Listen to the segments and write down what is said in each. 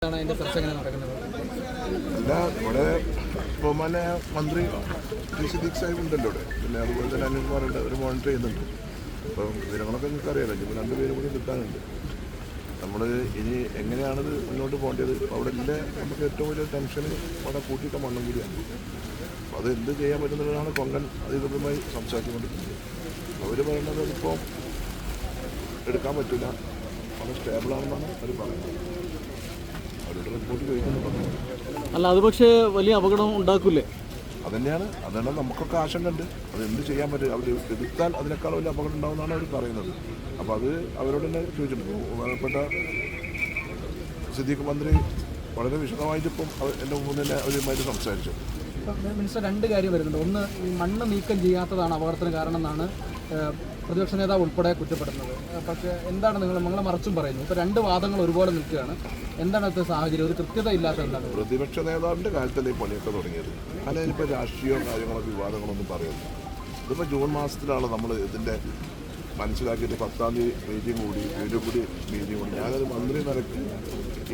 ഇവിടെ ബഹുമാന്യ മന്ത്രി സിദ്ദീഖ് സാഹിബ് ഉണ്ടല്ലോ ഇവിടെ, പിന്നെ അതുപോലെ തന്നെ അനിൽകുമാറുണ്ട്, അവർ മോണിറ്റർ ചെയ്യുന്നുണ്ട്. അപ്പം വിവരങ്ങളൊക്കെ നിങ്ങൾക്ക് അറിയാലോ, ഇപ്പോൾ രണ്ടുപേരും കൂടി കിട്ടാനുണ്ട്. നമ്മൾ ഇനി എങ്ങനെയാണത് മുന്നോട്ട് പോകേണ്ടത്? അവിടെ ഇല്ല, നമുക്ക് ഏറ്റവും വലിയ ടെൻഷന് അവിടെ കൂട്ടിയിട്ട മണ്ണും കൂടിയാണ്. അപ്പോൾ അത് എന്ത് ചെയ്യാൻ പറ്റുന്നതാണ് കൊങ്കൺ അധികൃതരുമായി സംസാരിച്ചുകൊണ്ടിരിക്കുന്നത്. അവർ പറയുന്നത് അതിപ്പോൾ എടുക്കാൻ പറ്റില്ല, വളരെ സ്റ്റേബിളാണെന്നാണ് അവർ പറയുന്നത്. അവരുടെ റിപ്പോർട്ട് ചോദിക്കുന്നുണ്ടോ? അല്ല, അത് പക്ഷേ വലിയ അപകടം ഉണ്ടാക്കൂലേ? അതന്നെ നമുക്കൊക്കെ ആശങ്കയുണ്ട്. അത് എന്ത് ചെയ്യാൻ പറ്റും? അവർ എടുത്താൽ അതിനേക്കാൾ വലിയ അപകടം ഉണ്ടാവുമെന്നാണ് അവർ പറയുന്നത്. അപ്പോൾ അത് അവരോട് തന്നെ ചോദിച്ചിട്ടുണ്ട്. ബഹുമാനപ്പെട്ട സിദ്ദീഖ് മന്ത്രി വളരെ വിശദമായിട്ട് ഇപ്പം എൻ്റെ മുന്നിൽ തന്നെ അവരുമായിട്ട് സംസാരിച്ചു. മിനിസ്റ്റർ, രണ്ട് കാര്യം വരുന്നുണ്ട്. ഒന്ന്, ഈ മണ്ണ് നീക്കം ചെയ്യാത്തതാണ് അപകടത്തിന് കാരണം എന്നാണ് പ്രതിപക്ഷ നേതാവ് ഉൾപ്പെടെ കുറ്റപ്പെടുന്നത്. പക്ഷേ എന്താണ് നിങ്ങളെ മറച്ചും പറയുന്നു? ഇപ്പോൾ രണ്ട് വാദങ്ങൾ ഒരുപോലെ നിൽക്കുകയാണ്. എന്താണ് ഇപ്പോഴത്തെ സാഹചര്യം? ഒരു കൃത്യത ഇല്ലാത്ത എന്താണ്? പ്രതിപക്ഷ നേതാവിൻ്റെ കാര്യത്തല്ലേ ഈ പണിയൊക്കെ തുടങ്ങിയത്. അതിനിപ്പോൾ രാഷ്ട്രീയമോ കാര്യങ്ങളോ വിവാദങ്ങളൊന്നും പറയുന്നു. ഇതിപ്പോൾ ജൂൺ മാസത്തിലാണ് നമ്മൾ ഇതിൻ്റെ മനസ്സിലാക്കിയിട്ട് 10-ാം തീയതി മീറ്റിംഗ് കൂടി, മീറ്റിംഗ് കൂടി. ഞാനൊരു മന്ത്രി നിരക്ക്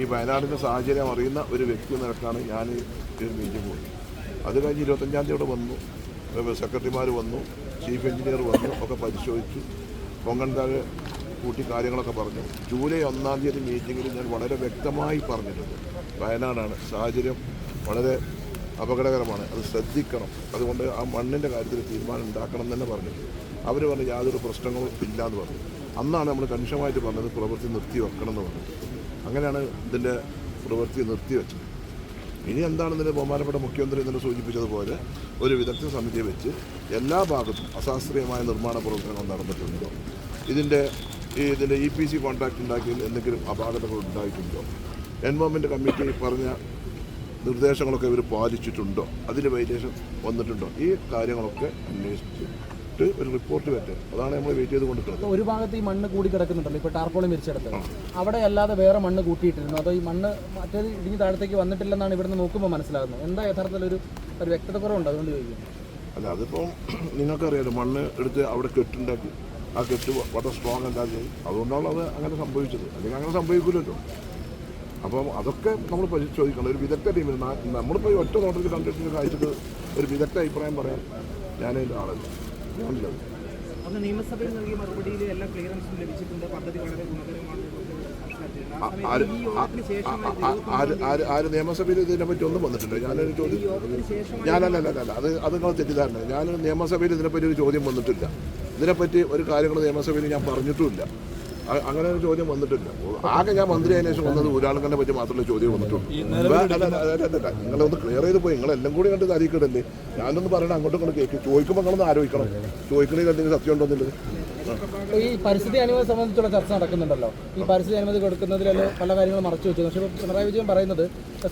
ഈ വയനാടിൻ്റെ സാഹചര്യം അറിയുന്ന ഒരു വ്യക്തി നിരക്കാണ് ഞാൻ ഈ മീറ്റിംഗ് കൂടി. അത് കഴിഞ്ഞ് 25-ാം തീയതി ഇവിടെ വന്നു, സെക്രട്ടറിമാർ വന്നു, ചീഫ് എഞ്ചിനീയർ വന്നു, ഒക്കെ പരിശോധിച്ചു, കൊങ്കൺ താഴെ കൂട്ടി കാര്യങ്ങളൊക്കെ പറഞ്ഞു. ജൂലൈ 1-ാം തീയതി മീറ്റിങ്ങിൽ ഞാൻ വളരെ വ്യക്തമായി പറഞ്ഞിട്ടുണ്ട്, വയനാടാണ് സാഹചര്യം വളരെ അപകടകരമാണ്, അത് ശ്രദ്ധിക്കണം, അതുകൊണ്ട് ആ മണ്ണിൻ്റെ കാര്യത്തിൽ തീരുമാനം ഉണ്ടാക്കണം എന്ന് തന്നെ പറഞ്ഞു. അവർ പറഞ്ഞു യാതൊരു പ്രശ്നങ്ങളും ഇല്ലയെന്ന് പറഞ്ഞു. അന്നാണ് നമ്മൾ കണിശമായിട്ട് പറഞ്ഞത് പ്രവൃത്തി നിർത്തി വെക്കണം എന്ന് പറഞ്ഞു. അങ്ങനെയാണ് ഇതിൻ്റെ പ്രവൃത്തി നിർത്തിവെച്ചത്. ഇനി എന്താണെന്നതിന് ബഹുമാനപ്പെട്ട മുഖ്യമന്ത്രി ഇന്നലെ സൂചിപ്പിച്ചതുപോലെ ഒരു വിദഗ്ധ സമിതിയെ വെച്ച് എല്ലാ ഭാഗത്തും അശാസ്ത്രീയമായ നിർമ്മാണ പ്രവർത്തനങ്ങൾ നടന്നിട്ടുണ്ടോ, ഇതിൻ്റെ EPC കോൺട്രാക്ട് ഉണ്ടാക്കിയതിൽ എന്തെങ്കിലും അപാകതകൾ ഉണ്ടായിട്ടുണ്ടോ, എൻവയോൺമെൻറ്റ് കമ്മിറ്റി പറഞ്ഞ നിർദ്ദേശങ്ങളൊക്കെ ഇവർ പാലിച്ചിട്ടുണ്ടോ, അതിൽ വൈലേഷൻ വന്നിട്ടുണ്ടോ, ഈ കാര്യങ്ങളൊക്കെ അന്വേഷിച്ചിട്ട് ഒരു റിപ്പോർട്ട് പറ്റും. അതാണ് നമ്മൾ വെയിറ്റ് ചെയ്ത് കൊണ്ടിരിക്കുന്നത്. ഒരു ഭാഗത്ത് ഈ മണ്ണ് കൂടി കിടക്കുന്നുണ്ടല്ലോ, ഇപ്പോൾ ടാർപോളിൻ വിരിച്ചെടുത്ത് അവിടെ അല്ലാതെ വേറെ മണ്ണ് കൂട്ടിയിട്ടിരുന്നു. അതോ ഈ മണ്ണ് മറ്റേത് ഇടിഞ്ഞ് താഴത്തേക്ക് വന്നിട്ടില്ലെന്നാണ് ഇവിടുന്ന് നോക്കുമ്പോൾ മനസ്സിലാകുന്നത്. എന്താ യഥാർത്ഥത്തിൽ ഒരു വ്യക്തത കുറവുണ്ട്, അതുകൊണ്ട് ചോദിക്കും. അല്ല, അതിപ്പം നിങ്ങൾക്കറിയാലോ, മണ്ണ് എടുത്ത് അവിടെ കെട്ടുണ്ടാക്കി, ആ കെട്ട് വളരെ സ്ട്രോങ് ഉണ്ടാക്കി, അതുകൊണ്ടാണ് അത് അങ്ങനെ സംഭവിച്ചത്. അല്ലെങ്കിൽ അങ്ങനെ സംഭവിക്കില്ലല്ലോ. അപ്പം അതൊക്കെ നമ്മൾ പരിശോധിക്കണം. ഒരു വിദഗ്ധ ടീമിൽ നമ്മളിപ്പോൾ ഒറ്റ നോട്ടത്തിൽ കണ്ടിട്ട് കാഴ്ചക്ക് ഒരു വിദഗ്ധ അഭിപ്രായം പറയാൻ ഞാനതിൻ്റെ ആളല്ല. അന്ന് നിയമസഭയിൽ നൽകിയ മറുപടിയിൽ എല്ലാ ക്ലിയറൻസും ലഭിച്ചിട്ടുണ്ട്, പദ്ധതി വളരെ ഗുണകരമാണ്. ആര് നിയമസഭയിൽ ഇതിനെപ്പറ്റി ഒന്നും വന്നിട്ടുണ്ട്? ഞാനൊരു ചോദ്യം ഞാനല്ല അത് നിങ്ങൾ തെറ്റിദ്ധാരണ. ഞാൻ നിയമസഭയിൽ ഇതിനെപ്പറ്റി ഒരു ചോദ്യം വന്നിട്ടില്ല. ഇതിനെപ്പറ്റി ഒരു കാര്യങ്ങൾ നിയമസഭയിൽ ഞാൻ പറഞ്ഞിട്ടുമില്ല. അങ്ങനെ ഒരു ചോദ്യം വന്നിട്ടില്ല. ആകെ ഞാൻ മന്ത്രി ആയതിനു ശേഷം വന്നത് ഒരാളെ പറ്റി മാത്രമേ ചോദ്യം വന്നിട്ടുള്ളൂ. നിങ്ങളൊന്ന് ക്ലിയർ ചെയ്ത് പോയി. നിങ്ങളെല്ലാം കൂടി കണ്ട് താരീഖിടല്ലേ. ഞാനൊന്ന് പറയണം, അങ്ങോട്ടും ഇങ്ങോട്ട് കേൾക്കും. ചോദിക്കുമ്പോൾ നിങ്ങളൊന്ന് ആലോചിക്കണം, ചോദിക്കണമെങ്കിൽ എന്തെങ്കിലും സത്യം ഉണ്ടോന്നില്ല. ഈ പരിസ്ഥിതി അനുമതി സംബന്ധിച്ചുള്ള ചർച്ച നടക്കുന്നുണ്ടല്ലോ. ഈ പരിസ്ഥിതി അനുമതി കൊടുക്കുന്നതിൽ പല കാര്യങ്ങളും മറച്ചു വെച്ചു. പക്ഷേ പിണറായി വിജയൻ പറയുന്നത്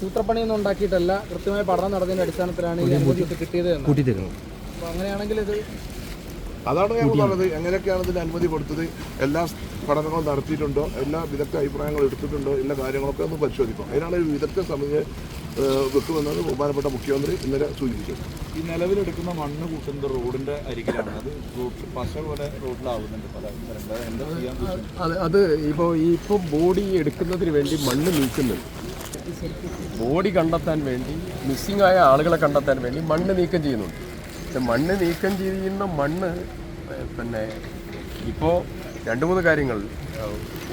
സൂത്രപ്പണിയൊന്നും ഉണ്ടാക്കിയിട്ടല്ല, കൃത്യമായ പഠനം നടന്നതിൻ്റെ അടിസ്ഥാനത്തിലാണ് ഈ അനുമതിയൊക്കെ കിട്ടിയത് എന്ന്. അപ്പോൾ അങ്ങനെയാണെങ്കിൽ ഇത് അതാണ് ഞാൻ പറഞ്ഞത്. എങ്ങനെയൊക്കെയാണ് ഇതിന് അനുമതി കൊടുത്തത്, എല്ലാ പഠനങ്ങളും നടത്തിയിട്ടുണ്ടോ, എല്ലാ വിദഗ്ധ അഭിപ്രായങ്ങളും എടുത്തിട്ടുണ്ടോ, എല്ലാ കാര്യങ്ങളൊക്കെ ഒന്ന് പരിശോധിക്കണം. അതിനാണ് ഒരു വിദഗ്ധ സമിതിയെ വെക്കുമെന്നത് ബഹുമാനപ്പെട്ട മുഖ്യമന്ത്രി ഇന്നലെ സൂചിപ്പിച്ചു. ഈ നിലവിലെടുക്കുന്ന മണ്ണ് കൂട്ടുന്നത് റോഡിൻ്റെ അരികിലാണ്. അത് പശ പോലെ റോഡിലാവുന്നുണ്ട് പല സ്ഥലങ്ങളിൽ. അത് ഇപ്പോൾ ബോഡി എടുക്കുന്നതിന് വേണ്ടി മണ്ണ് നീക്കുന്നുണ്ട്. ബോഡി കണ്ടെത്താൻ വേണ്ടി, മിസ്സിംഗ് ആയ ആളുകളെ കണ്ടെത്താൻ വേണ്ടി മണ്ണ് നീക്കം ചെയ്യുന്നുണ്ട്. മണ്ണ് നീക്കം ചെയ്യുന്ന മണ്ണ് പിന്നെ ഇപ്പോൾ 2-3 കാര്യങ്ങൾ.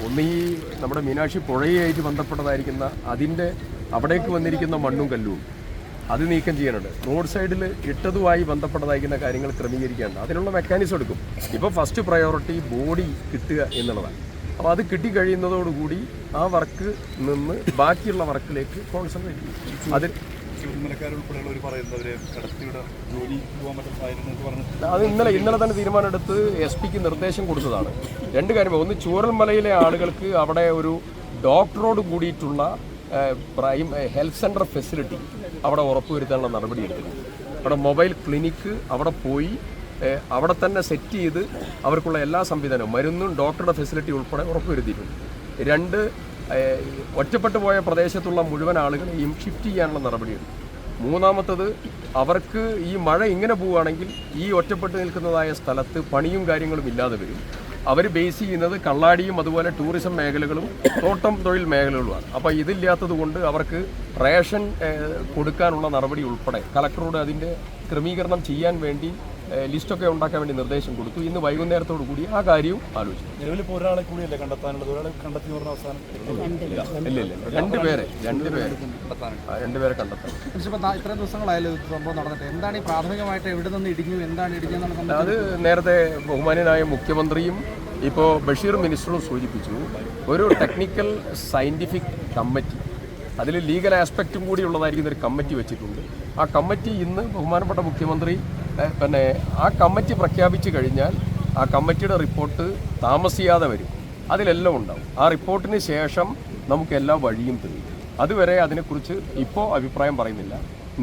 ഒന്ന്, ഈ നമ്മുടെ മീനാക്ഷി പുഴയായിട്ട് ബന്ധപ്പെട്ടതായിരിക്കുന്ന അതിൻ്റെ അവിടേക്ക് വന്നിരിക്കുന്ന മണ്ണും കല്ലും അത് നീക്കം ചെയ്യാനുണ്ട്. റോഡ് സൈഡിൽ ഇട്ടതുമായി ബന്ധപ്പെട്ടതായിരിക്കുന്ന കാര്യങ്ങൾ ക്രമീകരിക്കാനുണ്ട്. അതിനുള്ള മെക്കാനിസം എടുക്കും. ഇപ്പോൾ ഫസ്റ്റ് പ്രയോറിറ്റി ബോഡി കിട്ടുക എന്നുള്ളതാണ്. അപ്പോൾ അത് കിട്ടിക്കഴിയുന്നതോടുകൂടി ആ വർക്ക് നിന്ന് ബാക്കിയുള്ള വർക്കിലേക്ക് കോൺസെൻട്രേറ്റ് ചെയ്യും. അത് അത് ഇന്നലെ തന്നെ തീരുമാനമെടുത്ത് SP-ക്ക് നിർദ്ദേശം കൊടുത്തതാണ്. 2 കാര്യം. ഒന്ന്, ചൂരൽമലയിലെ ആളുകൾക്ക് അവിടെ ഒരു ഡോക്ടറോട് കൂടിയിട്ടുള്ള ഹെൽത്ത് സെൻ്റർ ഫെസിലിറ്റി അവിടെ ഉറപ്പുവരുത്താനുള്ള നടപടി എടുത്തിട്ടുണ്ട്. അവിടെ മൊബൈൽ ക്ലിനിക്ക് അവിടെ പോയി അവിടെ തന്നെ സെറ്റ് ചെയ്ത് അവർക്കുള്ള എല്ലാ സംവിധാനവും, മരുന്നും ഡോക്ടറുടെ ഫെസിലിറ്റി ഉൾപ്പെടെ ഉറപ്പുവരുത്തിയിട്ടുണ്ട്. 2, ഒറ്റപ്പെട്ടു പോയ പ്രദേശത്തുള്ള മുഴുവൻ ആളുകളെയും ഷിഫ്റ്റ് ചെയ്യാനുള്ള നടപടിയുണ്ട്. 3-മത്തത്, അവർക്ക് ഈ മഴ ഇങ്ങനെ പോവുകയാണെങ്കിൽ ഈ ഒറ്റപ്പെട്ട് നിൽക്കുന്നതായ സ്ഥലത്ത് പണിയും കാര്യങ്ങളും ഇല്ലാതെ വരും. അവർ ബേസ് ചെയ്യുന്നത് കള്ളാടിയും അതുപോലെ ടൂറിസം മേഖലകളും തോട്ടം തൊഴിൽ മേഖലകളുമാണ്. അപ്പോൾ ഇതില്ലാത്തത് കൊണ്ട് അവർക്ക് റേഷൻ കൊടുക്കാനുള്ള നടപടി ഉൾപ്പെടെ കളക്ടറോട് അതിൻ്റെ ക്രമീകരണം ചെയ്യാൻ വേണ്ടി ലിസ്റ്റൊക്കെ ഉണ്ടാക്കാൻ വേണ്ടി നിർദ്ദേശം കൊടുത്തു. ഇന്ന് വൈകുന്നേരത്തോടു കൂടി ആ കാര്യവും ആലോചിച്ചു. നിലവിൽ ഇപ്പോൾ ഒരാളെ കൂടിയല്ലേ കണ്ടെത്താനുള്ളത്? ഒരാളെ കണ്ടെത്തി പറഞ്ഞ അവസാനം ഇല്ല രണ്ടുപേരെ കണ്ടെത്താൻ. ഇപ്പോൾ ഇത്രയും ദിവസങ്ങളായാലും സംഭവം നടന്നിട്ട് എന്താണ് ഈ പ്രാഥമികമായിട്ട് എവിടെ നിന്ന് ഇടിഞ്ഞു, എന്താണ് ഇടിഞ്ഞെന്നാണ് അത് നേരത്തെ ബഹുമാന്യനായ മുഖ്യമന്ത്രിയും ഇപ്പോൾ ബഷീർ മിനിസ്റ്ററും സൂചിപ്പിച്ചു. ഒരു ടെക്നിക്കൽ സയൻറ്റിഫിക് കമ്മിറ്റി, അതിൽ ലീഗൽ ആസ്പെക്റ്റും കൂടി ഉള്ളതായിരിക്കുന്ന ഒരു കമ്മിറ്റി വെച്ചിട്ടുണ്ട്. ആ കമ്മിറ്റി ഇന്ന് ബഹുമാനപ്പെട്ട മുഖ്യമന്ത്രി പിന്നെ ആ കമ്മിറ്റി പ്രഖ്യാപിച്ചു കഴിഞ്ഞാൽ ആ കമ്മിറ്റിയുടെ റിപ്പോർട്ട് താമസിയാതെ വരും. അതിലെല്ലാം ഉണ്ടാവും. ആ റിപ്പോർട്ടിന് ശേഷം നമുക്ക് എല്ലാ വഴിയും തെളിയും. അതുവരെ അതിനെക്കുറിച്ച് ഇപ്പോൾ അഭിപ്രായം പറയുന്നില്ല.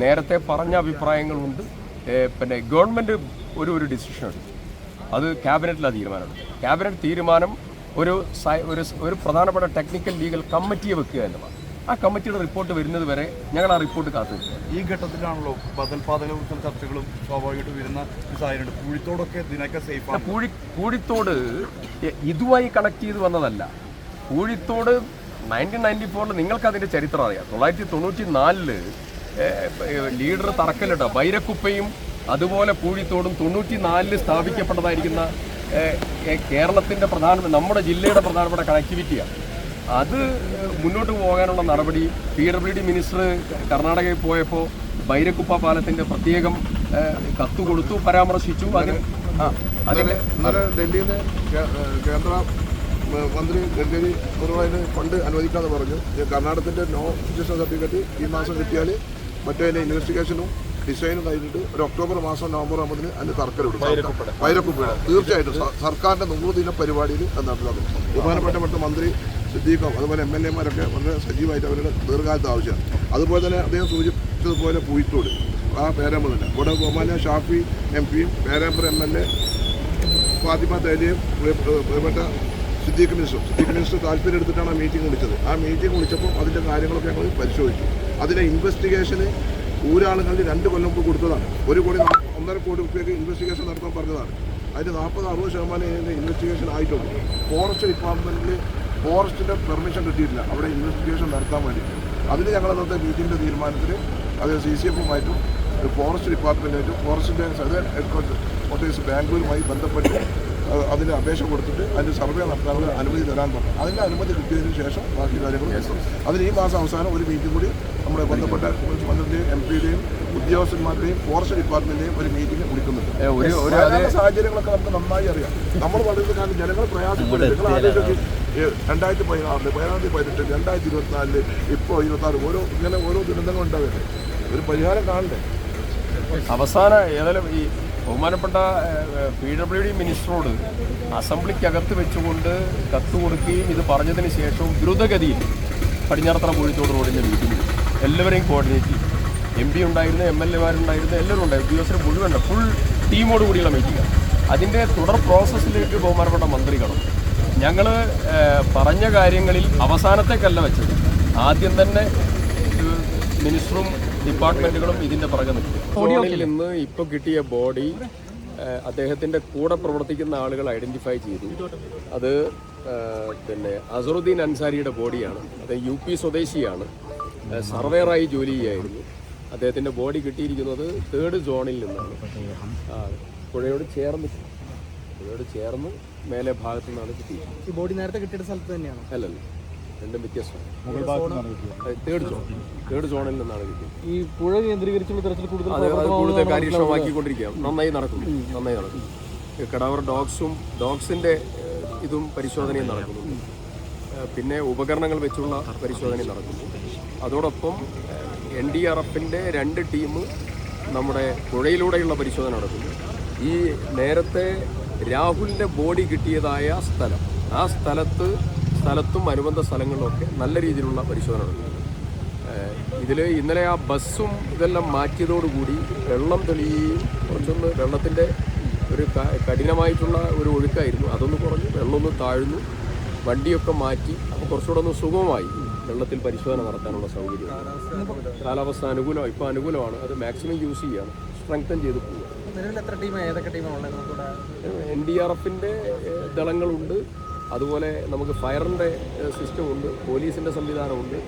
നേരത്തെ പറഞ്ഞ അഭിപ്രായങ്ങളുണ്ട്. പിന്നെ ഗവൺമെൻറ് ഒരു ഡിസിഷൻ എടുക്കും. അത് ക്യാബിനറ്റിലാണ് തീരുമാനമെടുക്കും. ക്യാബിനറ്റ് തീരുമാനം ഒരു പ്രധാനപ്പെട്ട ടെക്നിക്കൽ ലീഗൽ കമ്മിറ്റിയെ വെക്കുക എന്നതാണ്. ആ കമ്മിറ്റിയുടെ റിപ്പോർട്ട് വരുന്നത് വരെ ഞങ്ങൾ ആ റിപ്പോർട്ട് കാത്തിരിക്കുക. ഈ ഘട്ടത്തിലാണല്ലോ ബദൽപാതകളെക്കുറിച്ചുള്ള ചർച്ചകളും സ്വാഭാവികമായിട്ട് വരുന്ന സാഹചര്യം. പൂഴിത്തോടൊക്കെ ഇതിനൊക്കെ സേഫാണ്. പൂഴിത്തോട് ഇതുമായി കണക്ട് ചെയ്ത് വന്നതല്ല. പൂഴിത്തോട് 1994 നിങ്ങൾക്കതിൻ്റെ ചരിത്രം അറിയാം. 1994 ലീഡർ തറക്കല്ലിട്ട ബൈരക്കുപ്പയും അതുപോലെ പൂഴിത്തോടും 94 സ്ഥാപിക്കപ്പെട്ടതായിരിക്കുന്ന കേരളത്തിൻ്റെ നമ്മുടെ ജില്ലയുടെ പ്രധാനപ്പെട്ട കണക്ടിവിറ്റിയാണ്. അത് മുന്നോട്ട് പോകാനുള്ള നടപടി PWD മിനിസ്റ്റർ കർണാടകയിൽ പോയപ്പോൾ ബൈരക്കുപ്പ പാലത്തിൻ്റെ പ്രത്യേകം കത്ത് കൊടുത്തു, പരാമർശിച്ചു. ഇന്നലെ ഡൽഹിയിൽ നിന്ന് കേന്ദ്ര മന്ത്രി ഗഡ്കരി അതിന് ഫണ്ട് അനുവദിക്കാതെ പറഞ്ഞു. കർണാടകത്തിൻ്റെ നോ രജിസ്ട്രേഷൻ സർട്ടിഫിക്കറ്റ് ഈ മാസം കിട്ടിയാൽ മറ്റേ ഇൻവെസ്റ്റിഗേഷനും ഡിസൈനും കഴിഞ്ഞിട്ട് ഒരു ഒക്ടോബർ മാസം നവംബർ 9 അതിന് തർക്കമിടും. ബൈരക്കുപ്പയുടെ തീർച്ചയായിട്ടും സർക്കാരിൻ്റെ 100 ദിന പരിപാടിയിൽ അത് നടപ്പിലാക്കും. ബഹുമാനപ്പെട്ട മന്ത്രി സിദ്ദീഖും അതുപോലെ MLA-മാരൊക്കെ വളരെ സജീവമായിട്ട് അവരുടെ ദീർഘകാലത്ത് ആവശ്യമാണ്. അതുപോലെ തന്നെ അദ്ദേഹം സൂചിപ്പിച്ചതുപോലെ പൂഴിത്തോട് ആ പേരാമ്പ്ര തന്നെ ഇവിടെ ബഹുമാന്യ ഷാഫി MP-യും പേരാമ്പ്ര MLA ഫാത്തിമ തേലിയും പ്രിയപ്പെട്ട സിദ്ദീഖ് മിനിസ്റ്റർ താല്പര്യം എടുത്തിട്ടാണ് ആ മീറ്റിംഗ് വിളിച്ചത്. ആ മീറ്റിംഗ് വിളിച്ചപ്പോൾ അതിൻ്റെ കാര്യങ്ങളൊക്കെ ഞങ്ങൾ പരിശോധിച്ചു. അതിൻ്റെ ഇൻവെസ്റ്റിഗേഷന് ഊരാളുകളിൽ 2 കൊല്ലം മുമ്പ് കൊടുത്തതാണ്. 1 കോടി 1.5 കോടി രൂപയ്ക്ക് ഇൻവെസ്റ്റിഗേഷൻ നടത്താൻ പറഞ്ഞതാണ്. അതിന് 40-60% ഇൻവെസ്റ്റിഗേഷൻ ആയിട്ടുണ്ട്. ഫോറസ്റ്റ് ഡിപ്പാർട്ട്മെൻറ്റിൽ ഫോറസ്റ്റിൻ്റെ പെർമിഷൻ കിട്ടിയിട്ടില്ല അവിടെ ഇൻവെസ്റ്റിഗേഷൻ നടത്താൻ വേണ്ടി. അതിന് ഞങ്ങൾ അന്നത്തെ മീറ്റിങ്ങിൻ്റെ തീരുമാനത്തിൽ അത് CCF-ഉമായിട്ടും ഫോറസ്റ്റ് ഡിപ്പാർട്ട്മെൻറ്റായിട്ടും ഫോറസ്റ്റിൻ്റെ സദർ ഹെഡ്ക്വാർട്ടേഴ്സ് ബാംഗ്ലൂരുമായി ബന്ധപ്പെട്ട് അതിന് അപേക്ഷ കൊടുത്തിട്ട് അതിന് സർവേ നടത്താനുള്ള അനുമതി തരാൻ പറഞ്ഞു. അതിൻ്റെ അനുമതി കിട്ടിയതിന് ശേഷം ബാക്കി കാര്യങ്ങൾ അതിന് ഈ മാസം അവസാനം ഒരു മീറ്റിംഗ് കൂടി നമ്മുടെ ബന്ധപ്പെട്ട മുഖ്യമന്ത്രിയുടെയും MP-യുടെയും ഉദ്യോഗസ്ഥന്മാരുടെയും ഫോറസ്റ്റ് ഡിപ്പാർട്ട്മെൻറ്റിൻ്റെയും ഒരു മീറ്റിംഗ് വിളിക്കുന്നുണ്ട്. സാഹചര്യങ്ങളൊക്കെ നമുക്ക് നന്നായി അറിയാം. നമ്മൾ വളരെ കാലം ജനങ്ങൾ പ്രയാസപ്പെടും. നിങ്ങൾ ആലോചിച്ച് 2016, 2018, 2024 ഇപ്പോൾ 26 ഓരോ ദുരന്തങ്ങൾ ഉണ്ടാവില്ലേ? ഒരു പരിഹാരം കാണണ്ടേ? അവസാന ഏതായാലും ഈ ബഹുമാനപ്പെട്ട PWD മിനിസ്റ്ററോട് അസംബ്ലിക്കകത്ത് വെച്ചുകൊണ്ട് കത്ത് കൊടുക്കുകയും ഇത് പറഞ്ഞതിന് ശേഷവും ദ്രുതഗതിയിൽ പടിഞ്ഞാറത്തറ പൂഴിത്തോട് റോഡിൻ്റെ മീറ്റിംഗ് എല്ലാവരെയും കോർഡിനേറ്റ് ചെയ്യും. MP ഉണ്ടായിരുന്നു, MLA-മാരുണ്ടായിരുന്നു, എല്ലാവരും ഉണ്ടായിരുന്നു. ഉദ്യോഗസ്ഥർ മുഴുവൻ ഫുൾ ടീമോട് കൂടിയുള്ള മീറ്റിംഗാണ്. അതിൻ്റെ തുടർ പ്രോസസ്സിലേക്ക് ബഹുമാനപ്പെട്ട മന്ത്രി കടന്നു. ഞങ്ങൾ പറഞ്ഞ കാര്യങ്ങളിൽ അവസാനത്തേക്കല്ല വെച്ചത്. ആദ്യം തന്നെ മിനിസ്റ്ററും ഡിപ്പാർട്ട്മെൻറ്റുകളും ഇതിൻ്റെ പുറകെ നിൽക്കും. സോണിൽ നിന്ന് ഇപ്പോൾ കിട്ടിയ ബോഡി അദ്ദേഹത്തിൻ്റെ കൂടെ പ്രവർത്തിക്കുന്ന ആളുകൾ ഐഡൻറ്റിഫൈ ചെയ്തു. അത് പിന്നെ അസറുദ്ദീൻ അൻസാരിയുടെ ബോഡിയാണ്. അത് UP സ്വദേശിയാണ്. സർവേയറായി ജോലി ചെയ്യായിരുന്നു. അദ്ദേഹത്തിൻ്റെ ബോഡി കിട്ടിയിരിക്കുന്നത് 3rd സോണിൽ നിന്നാണ്. പുഴയോട് ചേർന്ന് മേലെ ഭാഗത്തു നിന്നാണ് കിട്ടിയത്. ഈ ബോഡി നേരത്തെ കിട്ടിയ സ്ഥലത്ത് തന്നെയാണ്? അല്ലല്ല, രണ്ടും വ്യത്യസ്തമാണ്. 3rd സോണിൽ നിന്നാണ് കിട്ടിയത്. ഈ പുഴ കേന്ദ്രീകരിച്ചുള്ള തരത്തിൽ കൂടുതൽ കാര്യക്ഷമമാക്കിക്കൊണ്ടിരിക്കുക. നന്നായി നടക്കുന്നു. കടാവർ ഡോഗ്സിൻ്റെ ഇതും പരിശോധനയും നടക്കുന്നുണ്ട്. പിന്നെ ഉപകരണങ്ങൾ വെച്ചുള്ള പരിശോധനയും നടക്കുന്നു. അതോടൊപ്പം NDRF-ൻ്റെ 2 ടീം നമ്മുടെ പുഴയിലൂടെയുള്ള പരിശോധന നടക്കുന്നു. ഈ നേരത്തെ രാഹുലിൻ്റെ ബോഡി കിട്ടിയതായ സ്ഥലം, ആ സ്ഥലത്തും അനുബന്ധ സ്ഥലങ്ങളിലൊക്കെ നല്ല രീതിയിലുള്ള പരിശോധന നടക്കുന്നു. ഇന്നലെ ആ ബസ്സും ഇതെല്ലാം മാറ്റിയതോടുകൂടി വെള്ളം തെളിയുകയും കുറച്ചൊന്ന് വെള്ളത്തിൻ്റെ ഒരു കഠിനമായിട്ടുള്ള ഒരു ഒഴുക്കായിരുന്നു. അതൊന്ന് കുറഞ്ഞു, വെള്ളമൊന്ന് താഴ്ന്നു, വണ്ടിയൊക്കെ മാറ്റി. അപ്പോൾ കുറച്ചുകൂടെ ഒന്ന് സുഗമമായി വെള്ളത്തിൽ പരിശോധന നടത്താനുള്ള സൗകര്യം. കാലാവസ്ഥ അനുകൂലമാണ്. ഇപ്പോൾ അനുകൂലമാണ്. അത് മാക്സിമം യൂസ് ചെയ്യുകയാണ്. സ്ട്രെങ്തൻ ചെയ്ത് പോവുക. നിലവിൽ എത്ര ടീം, ഏതൊക്കെ ടീമാണ് ഉള്ളത് നമുക്കിവിടെ? NDRFിൻ്റെ ദളങ്ങളുണ്ട്, അതുപോലെ നമുക്ക് ഫയറിൻ്റെ സിസ്റ്റമുണ്ട്, പോലീസിൻ്റെ സംവിധാനമുണ്ട്,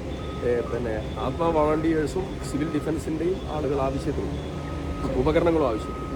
പിന്നെ ആത്മാ വോളണ്ടിയേഴ്സും സിവിൽ ഡിഫൻസിൻ്റെയും ആളുകൾ ആവശ്യത്തിനുണ്ട്, ഉപകരണങ്ങളും ആവശ്യമുണ്ട്.